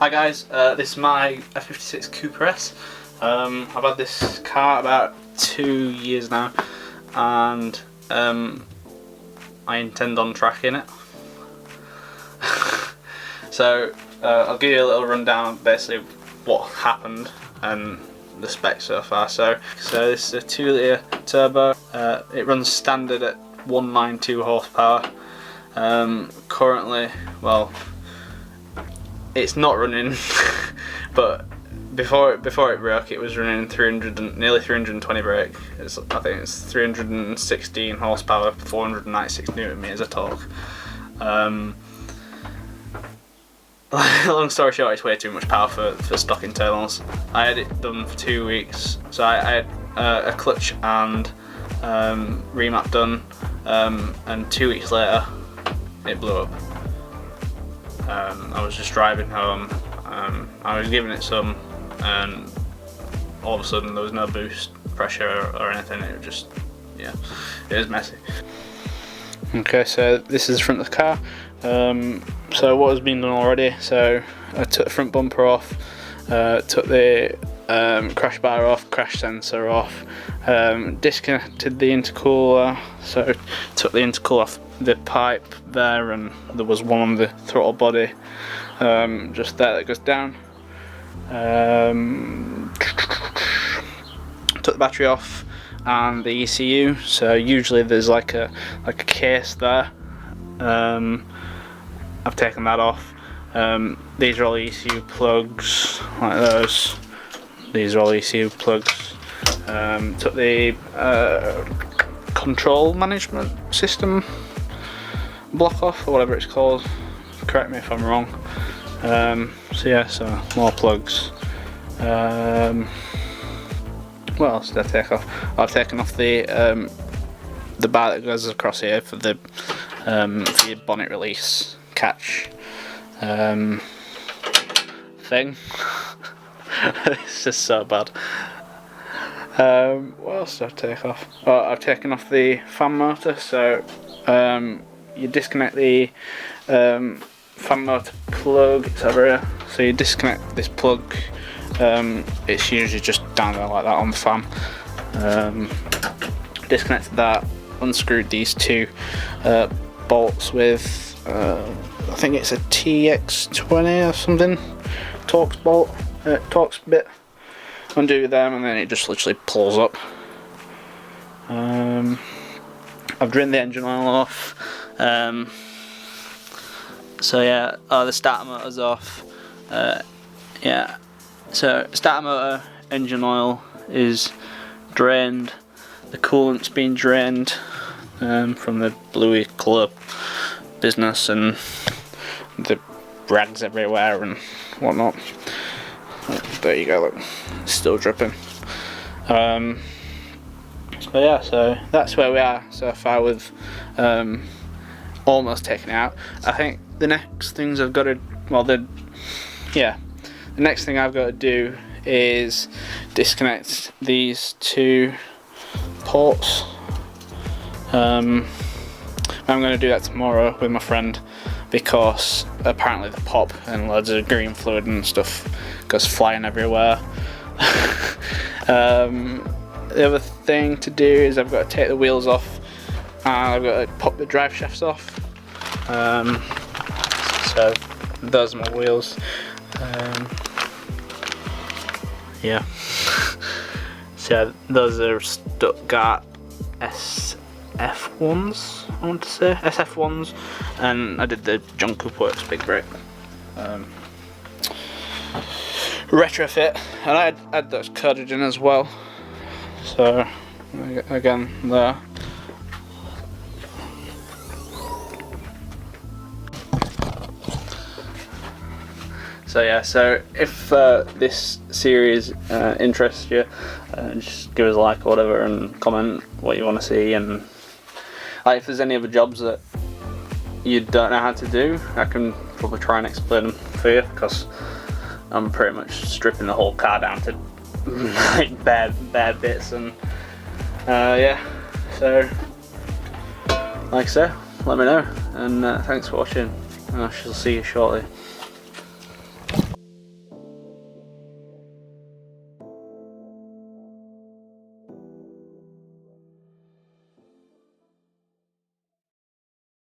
Hi guys, this is my F56 Cooper S. I've had this car about 2 years now, and I intend on tracking it. So I'll give you a little rundown of basically what happened and the specs so far. So this is a 2 litre turbo. It runs standard at 192 horsepower. Currently, well, it's not running, but before it broke, it was running nearly 320 brake. I think it's 316 horsepower, 496 newton meters of torque. Long story short, it's way too much power for stock internals. I had it done for 2 weeks, so I had a clutch and remap done, and 2 weeks later it blew up. I was just driving home, I was giving it some, and all of a sudden there was no boost pressure or anything. It was just, yeah, it was messy. Okay, so this is the front of the car. So what has been done already, so I took the front bumper off, took the crash bar off, crash sensor off, disconnected the intercooler, so took the intercooler off the pipe there, and there was one on the throttle body, just there that goes down. Took the battery off and the ECU, so usually there's like a case there. I've taken that off. These are all ECU plugs, like those. These are all ECU plugs. Took the control management system block off, or whatever it's called. Correct me if I'm wrong. So yeah, so more plugs. What else did I take off? I've taken off the bar that goes across here for the bonnet release catch thing. It's just so bad. What else did I take off? Oh, I've taken off the fan motor. So you disconnect the fan motor plug. It's over here. So you disconnect this plug. It's usually just down there like that on the fan. Disconnected that. Unscrewed these two bolts with I think it's a TX20 or something, Torx bolt, Torx bit. Undo them, and then it just literally pulls up. I've drained the engine oil off. So yeah, the starter motor's off. Yeah, so starter motor, engine oil is drained. The coolant's been drained from the bluey colour business, and the rags everywhere and whatnot. There you go, look, it's still dripping. So yeah, so that's where we are so far with almost taking it out. I think the next things I've got to, the next thing I've got to do is disconnect these two ports. I'm going to do that tomorrow with my friend, because apparently the pop and loads of green fluid and stuff goes flying everywhere. The other thing to do is I've got to take the wheels off, and I've got to pop the drive shafts off. So those are my wheels. Yeah. So those are Stuttgart SF1s, I want to say, SF1s, and I did the John Cooper Works big brake retrofit, and I had those coded in as well. So again, there. So yeah, so if this series interests you, just give us a like or whatever, and comment what you want to see, and if there's any other jobs that you don't know how to do, I can probably try and explain them for you, because I'm pretty much stripping the whole car down to like bare bits, and yeah, so like I say, let me know, and thanks for watching, and I shall see you shortly.